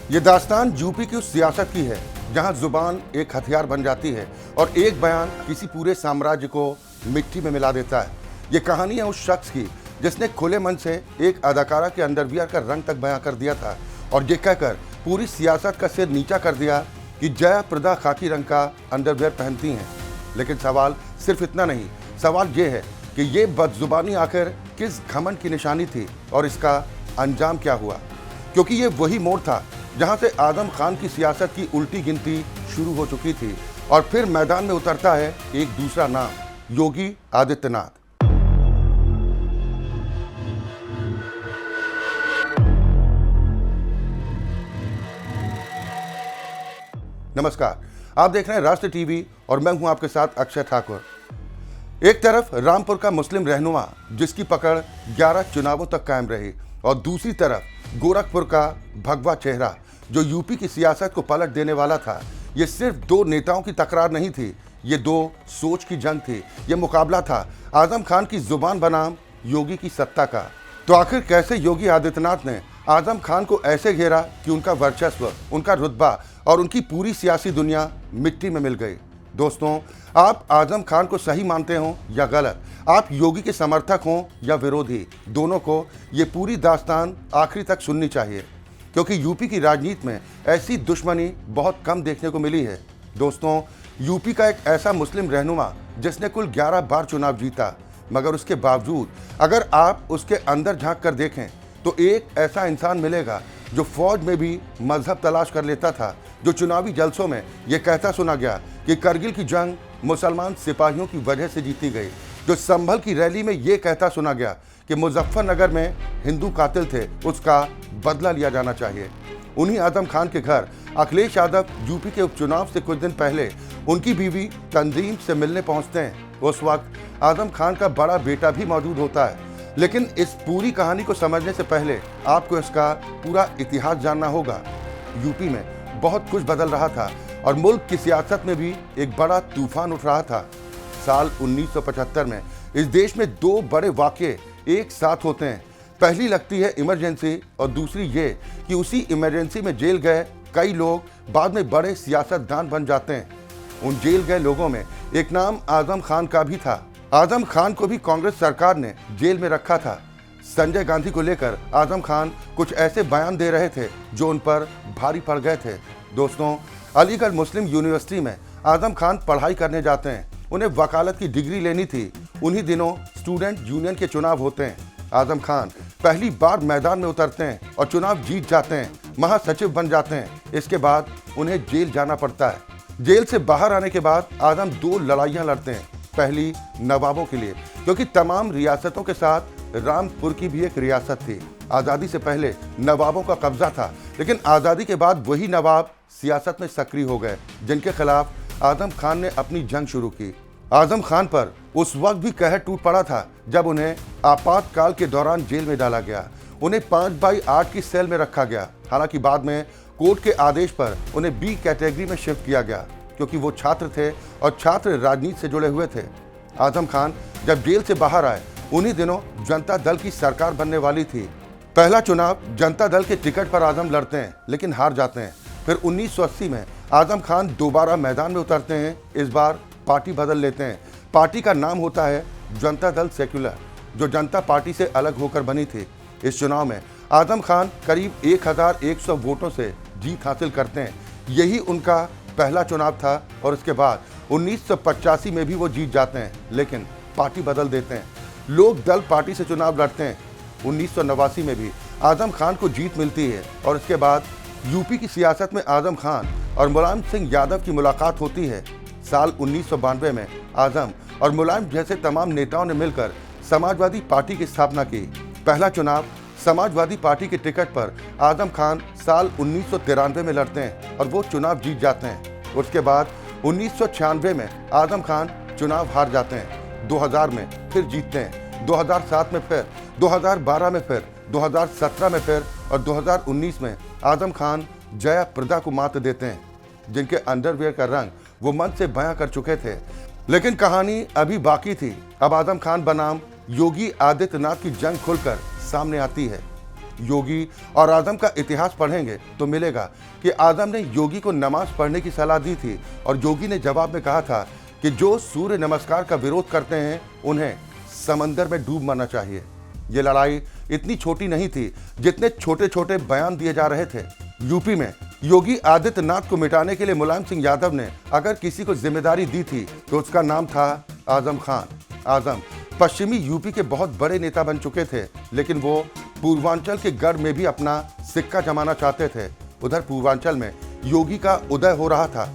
ये दास्तान यूपी की उस सियासत की है जहां जुबान एक हथियार बन जाती है और एक बयान किसी पूरे साम्राज्य को मिट्टी में मिला देता है। ये कहानी है उस शख्स की जिसने खुले मन से एक अदाकारा के अंडरवियर का रंग तक बयां कर दिया था और ये कहकर पूरी सियासत का सिर नीचा कर दिया कि जया प्रदा खाकी रंग का अंडरवियर पहनती हैं। लेकिन सवाल सिर्फ इतना नहीं, सवाल ये है कि ये बदजुबानी आखिर किस घमंड की निशानी थी और इसका अंजाम क्या हुआ, क्योंकि ये वही मोड़ था जहां से आजम खान की सियासत की उल्टी गिनती शुरू हो चुकी थी और फिर मैदान में उतरता है एक दूसरा नाम, योगी आदित्यनाथ। नमस्कार, आप देख रहे हैं राष्ट्र टीवी और मैं हूं आपके साथ अक्षय ठाकुर। एक तरफ रामपुर का मुस्लिम रहनुमा जिसकी पकड़ 11 चुनावों तक कायम रही और दूसरी तरफ गोरखपुर का भगवा चेहरा जो यूपी की सियासत को पलट देने वाला था। ये सिर्फ दो नेताओं की तकरार नहीं थी, ये दो सोच की जंग थी। ये मुकाबला था आजम खान की जुबान बनाम योगी की सत्ता का। तो आखिर कैसे योगी आदित्यनाथ ने आजम खान को ऐसे घेरा कि उनका वर्चस्व, उनका रुतबा और उनकी पूरी सियासी दुनिया मिट्टी में मिल गई। दोस्तों, आप आजम खान को सही मानते हो या गलत, आप योगी के समर्थक हों या विरोधी, दोनों को ये पूरी दास्तान आखिरी तक सुननी चाहिए, क्योंकि यूपी की राजनीति में ऐसी दुश्मनी बहुत कम देखने को मिली है। दोस्तों, यूपी का एक ऐसा मुस्लिम रहनुमा जिसने कुल 11 बार चुनाव जीता, मगर उसके बावजूद अगर आप उसके अंदर झांक कर देखें तो एक ऐसा इंसान मिलेगा जो फौज में भी मजहब तलाश कर लेता था, जो चुनावी जलसों में यह कहता सुना गया कि करगिल की जंग मुसलमान सिपाहियों की वजह से जीती गई, जो संभल की रैली में यह कहता सुना गया कि मुजफ्फरनगर में हिंदू कातिल थे, उसका बदला लिया जाना चाहिए। उन्हीं आजम खान के घर अखिलेश यादव यूपी के उपचुनाव से कुछ दिन पहले उनकी बीवी तंजीम से मिलने पहुंचते हैं। उस वक्त आजम खान का बड़ा बेटा भी मौजूद होता है। लेकिन इस पूरी कहानी को समझने से पहले आपको इसका पूरा इतिहास जानना होगा। यूपी में बहुत कुछ बदल रहा था और मुल्क की सियासत में भी एक बड़ा तूफान उठ रहा था। साल 1975 में इस देश में दो बड़े वाक़ये एक साथ होते हैं। पहली लगती है इमरजेंसी और दूसरी ये कि उसी इमरजेंसी में जेल गए कई लोग बाद में बड़े सियासतदान बन जाते हैं। उन जेल गए लोगों में एक नाम आजम खान का भी था। आजम खान को भी कांग्रेस सरकार ने जेल में रखा था। संजय गांधी को लेकर आजम खान कुछ ऐसे बयान दे रहे थे जो उन पर भारी पड़ गए थे। दोस्तों, अलीगढ़ मुस्लिम यूनिवर्सिटी में आजम खान पढ़ाई करने जाते हैं। उन्हें वकालत की डिग्री लेनी थी। उन्हीं दिनों स्टूडेंट यूनियन के चुनाव होते हैं। आजम खान पहली बार मैदान में उतरते हैं और चुनाव जीत जाते हैं, महासचिव बन जाते हैं। इसके बाद उन्हें जेल जाना पड़ता है। जेल से बाहर आने के बाद आजम दो लड़ाइयाँ लड़ते हैं। पहली नवाबों के लिए, क्योंकि तमाम रियासतों के साथ रामपुर की भी एक रियासत थी। आज़ादी से पहले नवाबों का कब्जा था, लेकिन आज़ादी के बाद वही नवाब सियासत में सक्रिय हो गए, जिनके खिलाफ आजम खान ने अपनी जंग शुरू की। आजम खान पर उस वक्त भी कहर टूट पड़ा था जब उन्हें आपातकाल के दौरान जेल में डाला गया। उन्हें 5/8 की सेल में रखा गया। हालांकि बाद में कोर्ट के आदेश पर उन्हें बी कैटेगरी में शिफ्ट किया गया, क्योंकि वो छात्र थे और छात्र राजनीति से जुड़े हुए थे। आजम खान जब जेल से बाहर आए, उन्हीं दिनों जनता दल की सरकार बनने वाली थी। पहला चुनाव जनता दल के टिकट पर आजम लड़ते हैं, लेकिन हार जाते हैं। फिर 1980 में आजम खान दोबारा मैदान में उतरते हैं। इस बार पार्टी बदल लेते हैं। पार्टी का नाम होता है जनता दल सेक्युलर, जो जनता पार्टी से अलग होकर बनी थी। इस चुनाव में आजम खान करीब 1100 वोटों से जीत हासिल करते हैं। यही उनका पहला चुनाव था और उसके बाद 1985 में भी वो जीत जाते हैं, लेकिन पार्टी बदल देते हैं। लोक दल पार्टी से चुनाव लड़ते हैं। 1989 में भी आजम खान को जीत मिलती है और इसके बाद यूपी की सियासत में आजम खान और मुलायम सिंह यादव की मुलाकात होती है। साल 1992 में आजम और मुलायम जैसे तमाम नेताओं ने मिलकर समाजवादी पार्टी की स्थापना की। पहला चुनाव समाजवादी पार्टी के टिकट पर आजम खान साल 1993 में लड़ते हैं और वो चुनाव जीत जाते हैं। उसके बाद 1996 में आजम खान चुनाव हार जाते हैं। 2000 में फिर जीतते हैं, 2007 में फिर, 2012 में फिर, 2017 में फिर और 2019 में आजम खान जया प्रदा को मात देते हैं, जिनके अंडरवियर का रंग वो मन से बयां कर चुके थे। लेकिन कहानी अभी बाकी थी। अब आजम खान बनाम योगी आदित्यनाथ की जंग खुलकर सामने आती है। योगी और आजम का इतिहास पढ़ेंगे तो मिलेगा कि आजम ने योगी को नमाज पढ़ने की सलाह दी थी और योगी ने जवाब में कहा था कि जो सूर्य नमस्कार का विरोध करते हैं उन्हें समंदर में डूब मरना चाहिए। ये लड़ाई इतनी छोटी नहीं थी जितने छोटे छोटे बयान दिए जा रहे थे। यूपी में योगी आदित्यनाथ को मिटाने के लिए मुलायम सिंह यादव ने अगर किसी को जिम्मेदारी दी थी तो उसका नाम था आजम खान। आजम पश्चिमी यूपी के बहुत बड़े नेता बन चुके थे, लेकिन वो पूर्वांचल के गढ़ में भी अपना सिक्का जमाना चाहते थे। उधर पूर्वांचल में योगी का उदय हो रहा था।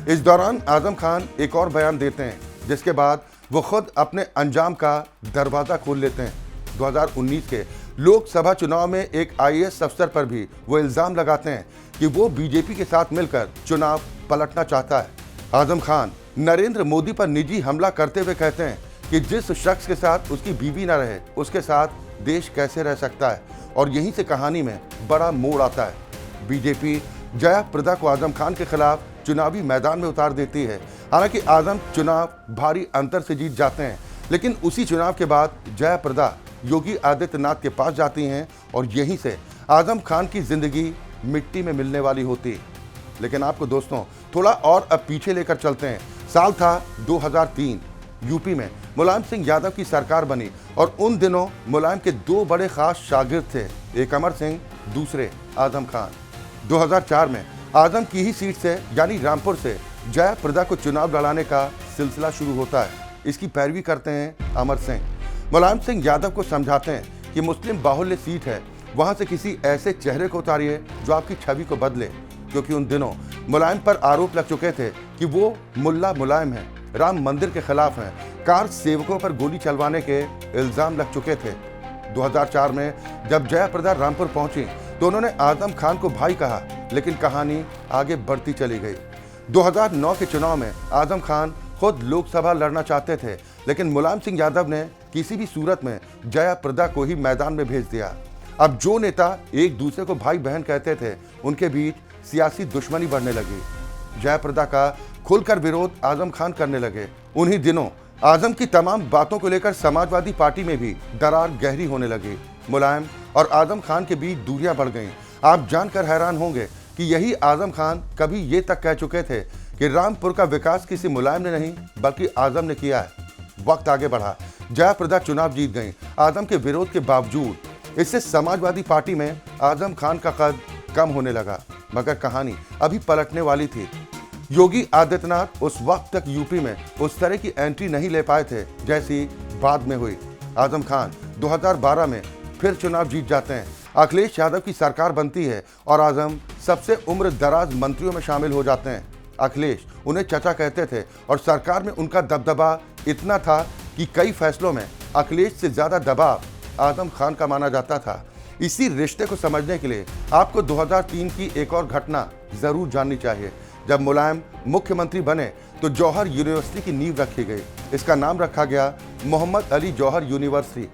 इस दौरान आजम खान एक और बयान देते हैं, जिसके बाद वो खुद अपने अंजाम का दरवाजा खोल लेते हैं। 2019 के लोकसभा चुनाव में एक IAS अफसर पर भी वो इल्जाम लगाते हैं कि वो बीजेपी के साथ मिलकर चुनाव पलटना चाहता है। आजम खान नरेंद्र मोदी पर निजी हमला करते हुए कहते हैं कि जिस शख्स के साथ उसकी बीवी न रहे उसके साथ देश कैसे रह सकता है, और यहीं से कहानी में बड़ा मोड़ आता है। बीजेपी जया प्रदा को आजम खान के खिलाफ चुनावी मैदान में उतार देती है। हालांकि आजम चुनाव भारी अंतर से जीत जाते हैं, लेकिन उसी चुनाव के बाद जया प्रदा योगी आदित्यनाथ के पास जाती हैं और यहीं से आजम खान की जिंदगी मिट्टी में मिलने वाली होती। लेकिन आपको दोस्तों थोड़ा और अब पीछे लेकर चलते हैं। साल था 2003। यूपी में मुलायम सिंह यादव की सरकार बनी और उन दिनों मुलायम के दो बड़े खास शागिर्द थे, एक अमर सिंह, दूसरे आजम खान। 2004 में आजम की ही सीट से यानी रामपुर से जया प्रदा को चुनाव लड़ाने का सिलसिला शुरू होता है। इसकी पैरवी करते हैं अमर सिंह। मुलायम सिंह यादव को समझाते हैं कि मुस्लिम बाहुल्य सीट है, वहां से किसी ऐसे चेहरे को उतारिए जो आपकी छवि को बदले, क्योंकि उन दिनों मुलायम पर आरोप लग चुके थे कि वो मुल्ला मुलायम हैं, राम मंदिर के खिलाफ हैं, कार सेवकों पर गोली चलवाने के इल्जाम लग चुके थे। 2004 में जब जया प्रदा रामपुर पहुंची तो उन्होंने आजम खान को भाई कहा, लेकिन कहानी आगे बढ़ती चली गई। 2009 के चुनाव में आजम खान खुद लोकसभा लड़ना चाहते थे, लेकिन मुलायम सिंह यादव ने किसी भी सूरत में जया प्रदा को ही मैदान में भेज दिया। अब जो नेता एक दूसरे को भाई बहन कहते थे, उनके बीच सियासी दुश्मनी बढ़ने लगी। जया प्रदा का खुलकर विरोध आजम खान करने लगे। उन्हीं दिनों आजम की तमाम बातों को लेकर समाजवादी पार्टी में भी दरार गहरी होने लगी। मुलायम और आजम खान के बीच दूरियां बढ़ गईं। आप जानकर हैरान होंगे कि यही आजम खान कभी ये तक कह चुके थे कि रामपुर का विकास किसी मुलायम ने नहीं बल्कि आजम ने किया है। वक्त आगे बढ़ा, जया प्रदा चुनाव जीत गईं आजम के विरोध के बावजूद। इससे समाजवादी पार्टी में आजम खान का कद कम होने लगा, मगर कहानी अभी पलटने वाली थी। योगी आदित्यनाथ उस वक्त तक यूपी में उस तरह की एंट्री नहीं ले पाए थे जैसी बाद में हुई। आजम खान 2012 में फिर चुनाव जीत जाते हैं। अखिलेश यादव की सरकार बनती है और आजम सबसे उम्र दराज मंत्रियों में शामिल हो जाते हैं। अखिलेश उन्हें चचा कहते थे और सरकार में उनका दबदबा इतना था कि कई फैसलों में अखिलेश से ज्यादा दबाव आजम खान का माना जाता था। इसी रिश्ते को समझने के लिए आपको 2003 की एक और घटना जरूर जाननी चाहिए। जब मुलायम मुख्यमंत्री बने तो जौहर यूनिवर्सिटी की नींव रखी गई। इसका नाम रखा गया मोहम्मद अली जौहर यूनिवर्सिटी।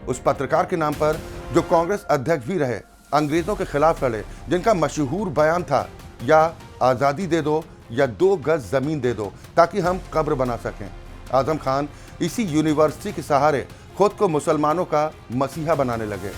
उस पत्रकार के नाम पर जो कांग्रेस अध्यक्ष भी रहे, अंग्रेजों के खिलाफ लड़े, जिनका मशहूर बयान था, या आज़ादी दे दो या 2 गज जमीन दे दो ताकि हम कब्र बना सकें। आजम खान इसी यूनिवर्सिटी के सहारे खुद को मुसलमानों का मसीहा बनाने लगे।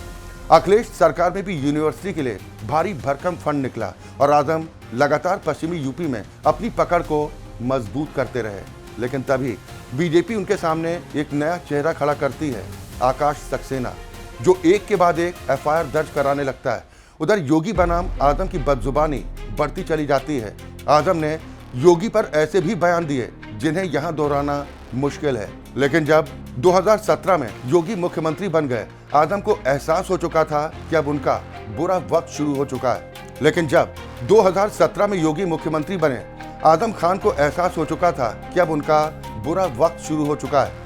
अखिलेश सरकार में भी यूनिवर्सिटी के लिए भारी भरकम फंड निकला और आजम लगातार पश्चिमी यूपी में अपनी पकड़ को मजबूत करते रहे। लेकिन तभी बीजेपी उनके सामने एक नया चेहरा खड़ा करती है, आकाश सक्सेना, जो एक के बाद एक FIR दर्ज कराने लगता है। उधर योगी बनाम आजम की बदजुबानी बढ़ती चली जाती है। आजम ने योगी पर ऐसे भी बयान दिए जिन्हें यहाँ दोहराना मुश्किल है। लेकिन जब 2017 में योगी मुख्यमंत्री बन गए, आजम को एहसास हो चुका था कि अब उनका बुरा वक्त शुरू हो चुका है। लेकिन जब 2017 में योगी मुख्यमंत्री बने, आजम खान को एहसास हो चुका था कि अब उनका बुरा वक्त शुरू हो चुका है।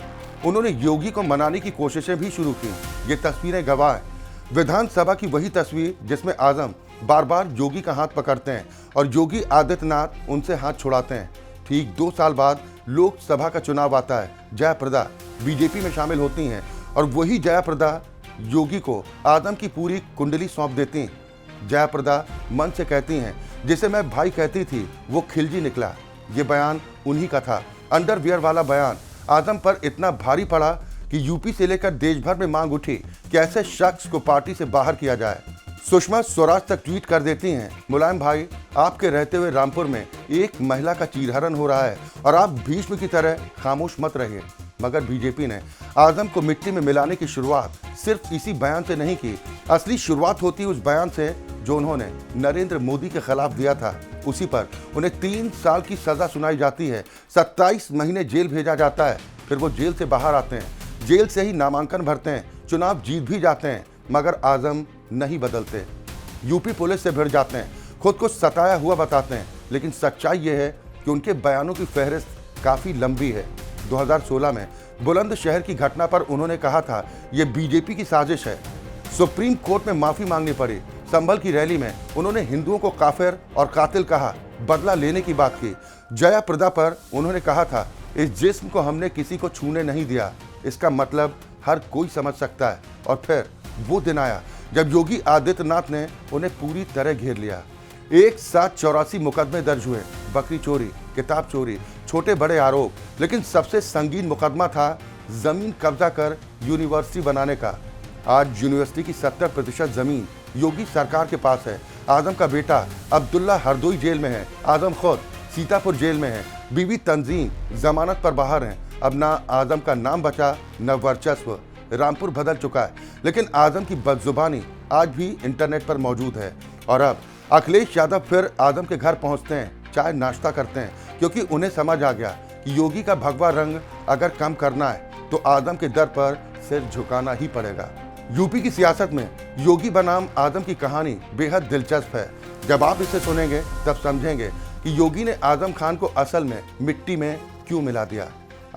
उन्होंने योगी को मनाने की कोशिशें भी शुरू की। ये तस्वीरें गवाह हैं। विधानसभा की वही तस्वीर जिसमें आजम बार बार योगी का हाथ पकड़ते हैं और योगी आदित्यनाथ उनसे हाथ छुड़ाते हैं। ठीक 2 साल बाद लोकसभा का चुनाव आता है। जया प्रदा बीजेपी में शामिल होती हैं और वही जया प्रदा योगी को आजम की पूरी कुंडली सौंप देती हैं। जया प्रदा मन से कहती हैं, जिसे मैं भाई कहती थी वो खिलजी निकला। ये बयान उन्हीं का था। अंडरवियर वाला बयान आजम पर इतना भारी पड़ा कि यूपी से लेकर देश भर में मांग उठी कि ऐसे शख्स को पार्टी से बाहर किया जाए। सुषमा स्वराज तक ट्वीट कर देती हैं, मुलायम भाई, आपके रहते हुए रामपुर में एक महिला का चीरहरण हो रहा है और आप भीष्म की तरह खामोश मत रहिए। मगर बीजेपी ने आजम को मिट्टी में मिलाने की शुरुआत सिर्फ इसी बयान से नहीं की। असली शुरुआत होती उस बयान से जो उन्होंने नरेंद्र मोदी के खिलाफ दिया था। उसी पर उन्हें 3 साल की सजा सुनाई जाती है, 27 महीने जेल भेजा जाता है। फिर वो जेल से बाहर आते हैं, जेल से ही नामांकन भरते हैं, चुनाव जीत भी जाते हैं, मगर आजम नहीं बदलते। यूपी पुलिस से भिड़ जाते हैं, खुद को सताया हुआ बताते हैं, लेकिन सच्चाई ये है कि उनके बयानों की फहरिस्त काफ़ी लंबी है। 2016 में बुलंदशहर की घटना पर उन्होंने कहा था, ये बीजेपी की साजिश है। सुप्रीम कोर्ट में माफ़ी मांगनी पड़ी। संभल की रैली में उन्होंने हिंदुओं को काफिर और कातिल कहा, बदला लेने की बात की। जया प्रदा पर उन्होंने कहा था, इस जिस्म को हमने किसी को छूने नहीं दिया, इसका मतलब हर कोई समझ सकता है। और फिर वो दिन आया जब योगी आदित्यनाथ ने उन्हें पूरी तरह घेर लिया। एक साथ 84 मुकदमे दर्ज हुए, बकरी चोरी, किताब चोरी, छोटे बड़े आरोप, लेकिन सबसे संगीन मुकदमा था जमीन कब्जा कर यूनिवर्सिटी बनाने का। आज यूनिवर्सिटी की 70% जमीन योगी सरकार के पास है। आजम का बेटा अब्दुल्ला हरदोई जेल में है, आजम खुद सीतापुर जेल में है, बीवी तंजीम जमानत पर बाहर हैं। अब ना आजम का नाम बचा न वर्चस्व, रामपुर बदल चुका है, लेकिन आजम की बदजुबानी आज भी इंटरनेट पर मौजूद है। और अब अखिलेश यादव फिर आजम के घर पहुंचते हैं, चाय नाश्ता करते हैं, क्योंकि उन्हें समझ आ गया कि योगी का भगवा रंग अगर कम करना है तो आजम के दर पर सिर झुकाना ही पड़ेगा। यूपी की सियासत में योगी बनाम आजम की कहानी बेहद दिलचस्प है। जब आप इसे सुनेंगे तब समझेंगे कि योगी ने आजम खान को असल में मिट्टी में क्यों मिला दिया।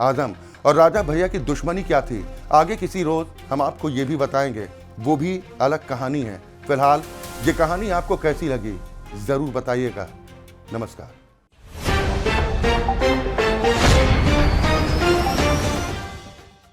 आजम और राजा भैया की दुश्मनी क्या थी, आगे किसी रोज हम आपको ये भी बताएंगे, वो भी अलग कहानी है। फिलहाल ये कहानी आपको कैसी लगी जरूर बताइएगा। नमस्कार।